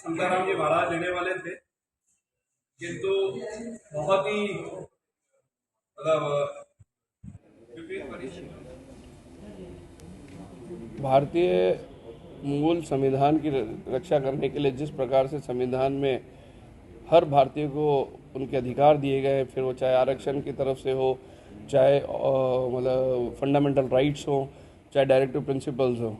सीताराम जी महाराज लेने वाले थे, किंतु बहुत ही मतलब विपरीत परिस्थिति। भारतीय मूल संविधान की रक्षा करने के लिए जिस प्रकार से संविधान में हर भारतीय को उनके अधिकार दिए गए, फिर वो चाहे आरक्षण की तरफ से हो, चाहे मतलब फंडामेंटल राइट्स हो, चाहे डायरेक्टिव प्रिंसिपल्स हो,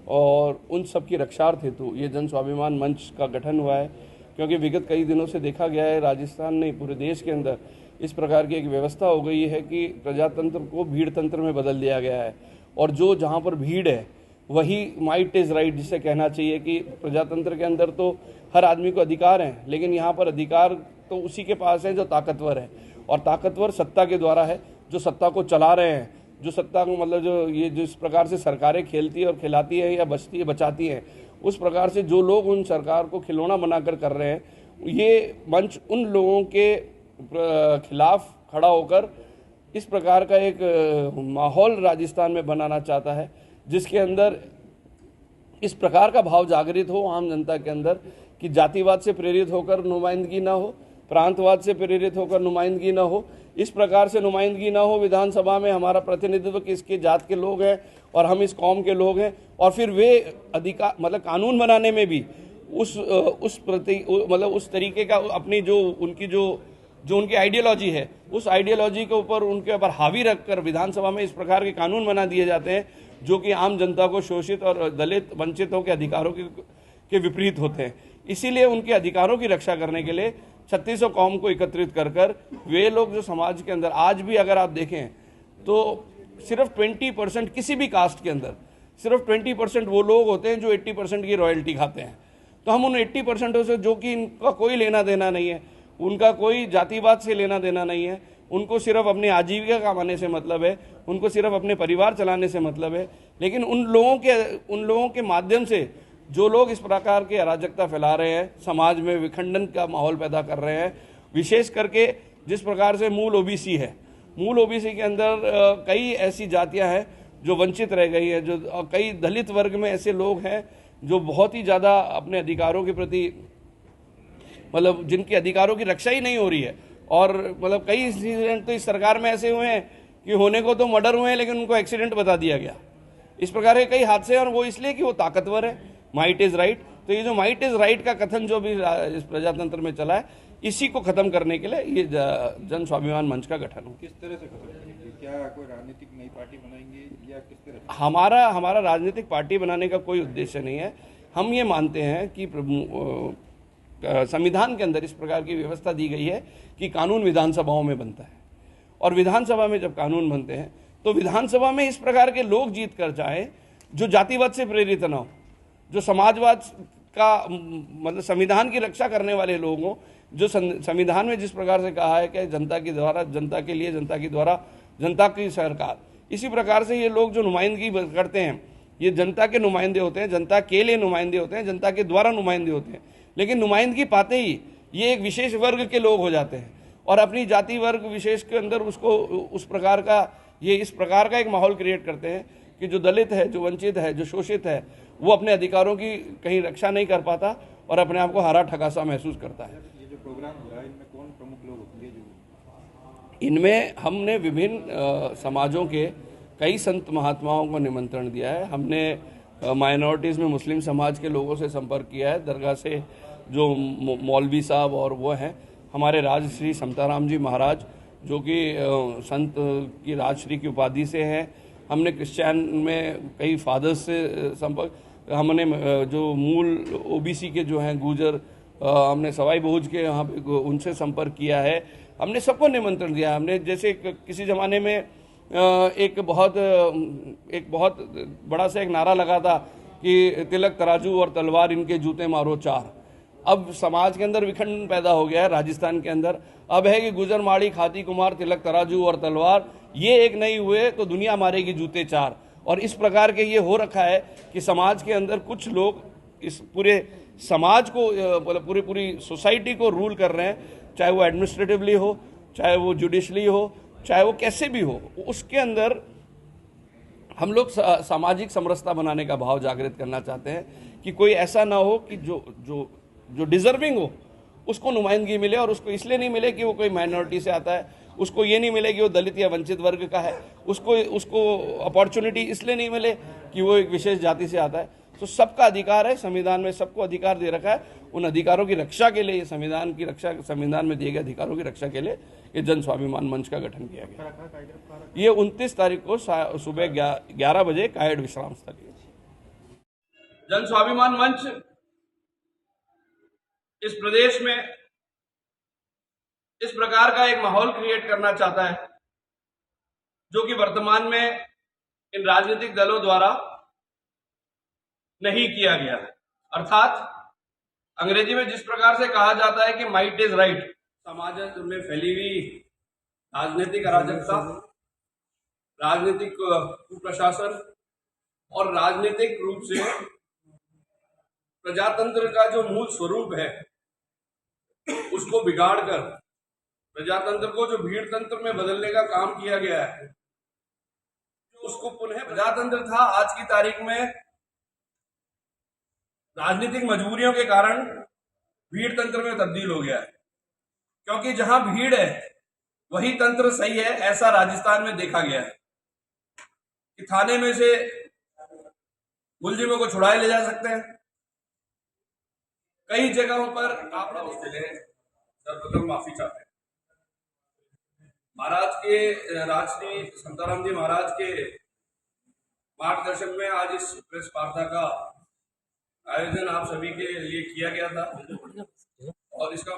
और उन सब की रक्षार्थ हेतु ये जन स्वाभिमान मंच का गठन हुआ है। क्योंकि विगत कई दिनों से देखा गया है, राजस्थान नहीं पूरे देश के अंदर इस प्रकार की एक व्यवस्था हो गई है कि प्रजातंत्र को भीड़ तंत्र में बदल दिया गया है, और जो जहाँ पर भीड़ है वही माइट इज राइट, जिसे कहना चाहिए कि प्रजातंत्र के अंदर तो हर आदमी को अधिकार हैं, लेकिन यहाँ पर अधिकार तो उसी के पास है जो ताकतवर है, और ताकतवर सत्ता के द्वारा है, जो सत्ता को चला रहे हैं, जो सत्ता को मतलब जो ये जिस प्रकार से सरकारें खेलती है और खिलाती है या बचती है बचाती हैं, उस प्रकार से जो लोग उन सरकार को खिलौना बनाकर कर रहे हैं, ये मंच उन लोगों के खिलाफ खड़ा होकर इस प्रकार का एक माहौल राजस्थान में बनाना चाहता है, जिसके अंदर इस प्रकार का भाव जागृत हो आम जनता के अंदर कि जातिवाद से प्रेरित होकर नुमाइंदगी ना हो, प्रांतवाद से प्रेरित होकर नुमाइंदगी ना हो, इस प्रकार से नुमाइंदगी ना हो। विधानसभा में हमारा प्रतिनिधित्व किसके जात के लोग हैं और हम इस कौम के लोग हैं, और फिर वे अधिकार मतलब कानून बनाने में भी उस तरीके का अपनी जो उनकी आइडियोलॉजी है, उस आइडियोलॉजी के ऊपर हावी रखकर विधानसभा में इस प्रकार के कानून बना दिए जाते हैं जो कि आम जनता को शोषित और दलित वंचितों के अधिकारों के विपरीत होते हैं। इसीलिए उनके अधिकारों की रक्षा करने के लिए 3600 कौम को एकत्रित कर वे लोग जो समाज के अंदर आज भी अगर आप देखें तो सिर्फ 20% किसी भी कास्ट के अंदर सिर्फ 20% वो लोग होते हैं जो 80% की रॉयल्टी खाते हैं। तो हम उन 80% से, जो कि इनका कोई लेना देना नहीं है, उनका कोई जातिवाद से लेना देना नहीं है, उनको सिर्फ अपनी आजीविका कमाने से मतलब है, उनको सिर्फ अपने परिवार चलाने से मतलब है, लेकिन उन लोगों के माध्यम से जो लोग इस प्रकार की अराजकता फैला रहे हैं, समाज में विखंडन का माहौल पैदा कर रहे हैं, विशेष करके जिस प्रकार से मूल ओबीसी है, मूल ओबीसी के अंदर कई ऐसी जातियां हैं जो वंचित रह गई है, जो कई दलित वर्ग में ऐसे लोग हैं जो बहुत ही ज़्यादा अपने अधिकारों के प्रति मतलब जिनके अधिकारों की रक्षा ही नहीं हो रही है। और मतलब कई इंसिडेंट तो इस सरकार में ऐसे हुए हैं कि होने को तो मर्डर हुए हैं लेकिन उनको एक्सीडेंट बता दिया गया। इस प्रकार के कई हादसे, और वो इसलिए कि वो ताकतवर है, माइट इज राइट। तो ये जो माइट इज राइट का कथन जो भी इस प्रजातंत्र में चला है, इसी को खत्म करने के लिए ये जन स्वाभिमान मंच का गठन हो। किस तरह से खत्म करेंगे? क्या कोई राजनीतिक नई पार्टी बनाएंगे या किस तरह? हमारा राजनीतिक पार्टी बनाने का कोई उद्देश्य नहीं है। हम ये मानते हैं कि संविधान के अंदर इस प्रकार की व्यवस्था दी गई है कि कानून विधानसभाओं में बनता है, और विधानसभा में जब कानून बनते हैं तो विधानसभा में इस प्रकार के लोग जीत कर जाएं जो जातिवाद से प्रेरित न हो, जो समाजवाद का मतलब संविधान की रक्षा करने वाले लोग हों, जो संविधान में जिस प्रकार से कहा है कि जनता के द्वारा, जनता के लिए, जनता के द्वारा, जनता की सरकार, इसी प्रकार से ये लोग जो नुमाइंदगी करते हैं ये जनता के नुमाइंदे होते हैं, जनता के लिए नुमाइंदे होते हैं, जनता के द्वारा नुमाइंदे होते हैं, लेकिन नुमाइंदगी पाते ही ये एक विशेष वर्ग के लोग हो जाते हैं और अपनी जाति वर्ग विशेष के अंदर उसको इस प्रकार का एक माहौल क्रिएट करते हैं कि जो दलित है, जो वंचित है, जो शोषित है, वो अपने अधिकारों की कहीं रक्षा नहीं कर पाता और अपने आप को हारा ठगासा महसूस करता है। ये जो प्रोग्राम हो रहा है इनमें कौन प्रमुख लोग होंगे? इनमें हमने विभिन्न समाजों के कई संत महात्माओं को निमंत्रण दिया है। हमने माइनॉरिटीज़ में मुस्लिम समाज के लोगों से संपर्क किया है, दरगाह से जो मौलवी साहब और वो हैं, हमारे राजश्री समताराम जी महाराज जो कि संत की राजश्री की उपाधि से हैं। हमने क्रिश्चियन में कई फादर्स से संपर्क, हमने जो मूल ओबीसी के जो हैं गुर्जर, हमने सवाई बहूज के यहाँ पे उनसे संपर्क किया है। हमने सबको निमंत्रण दिया है। हमने जैसे किसी ज़माने में एक बहुत बड़ा सा एक नारा लगा था कि तिलक तराजू और तलवार इनके जूते मारो चार। अब समाज के अंदर विखंडन पैदा हो गया है राजस्थान के अंदर। अब है कि गुजर माड़ी खाती कुमार तिलक तराजू और तलवार ये एक नहीं हुए तो दुनिया मारेगी जूते चार। और इस प्रकार के ये हो रखा है कि समाज के अंदर कुछ लोग इस पूरे समाज को मतलब पूरी सोसाइटी को रूल कर रहे हैं, चाहे वो एडमिनिस्ट्रेटिवली हो, चाहे वो जुडिशली हो, चाहे वो कैसे भी हो। उसके अंदर हम लोग सामाजिक समरसता बनाने का भाव जागृत करना चाहते हैं कि कोई ऐसा ना हो कि जो जो डिजर्विंग हो उसको नुमाइंदगी मिले, और उसको इसलिए नहीं मिले कि वो कोई माइनॉरिटी से आता है, उसको ये नहीं मिले कि वो दलित या वंचित वर्ग का है, उसको अपॉर्चुनिटी इसलिए नहीं मिले कि वो एक विशेष जाति से आता है। तो सबका अधिकार है, संविधान में सबको अधिकार दे रखा है। उन अधिकारों की रक्षा के लिए, संविधान में दिए गए अधिकारों की रक्षा के लिए ये जन स्वाभिमान मंच का गठन किया गया। ये 29 तारीख को सुबह 11 बजे कायड़ विश्राम स्थल। जन स्वाभिमान मंच इस प्रदेश में इस प्रकार का एक माहौल क्रिएट करना चाहता है जो कि वर्तमान में इन राजनीतिक दलों द्वारा नहीं किया गया है। अर्थात अंग्रेजी में जिस प्रकार से कहा जाता है कि माइट इज राइट, समाज में फैली हुई राजनीतिक अराजकता, राजनीतिक कुप्रशासन और राजनीतिक रूप से प्रजातंत्र का जो मूल स्वरूप है उसको बिगाड़कर प्रजातंत्र को जो भीड़ तंत्र में बदलने का काम किया गया है, जो उसको पुनः प्रजातंत्र था, आज की तारीख में राजनीतिक मजबूरियों के कारण भीड़ तंत्र में तब्दील हो गया है। क्योंकि जहां भीड़ है वही तंत्र सही है, ऐसा राजस्थान में देखा गया है कि थाने में से मुलजिमों को छुड़ाए ले जा सकते हैं। कई जगहों पर आप सर्वप्रथम माफी चाहते हैं। महाराज के राजश्री संताराम जी महाराज के मार्गदर्शन में आज इस प्रेस वार्ता का आयोजन आप सभी के लिए किया गया था और इसका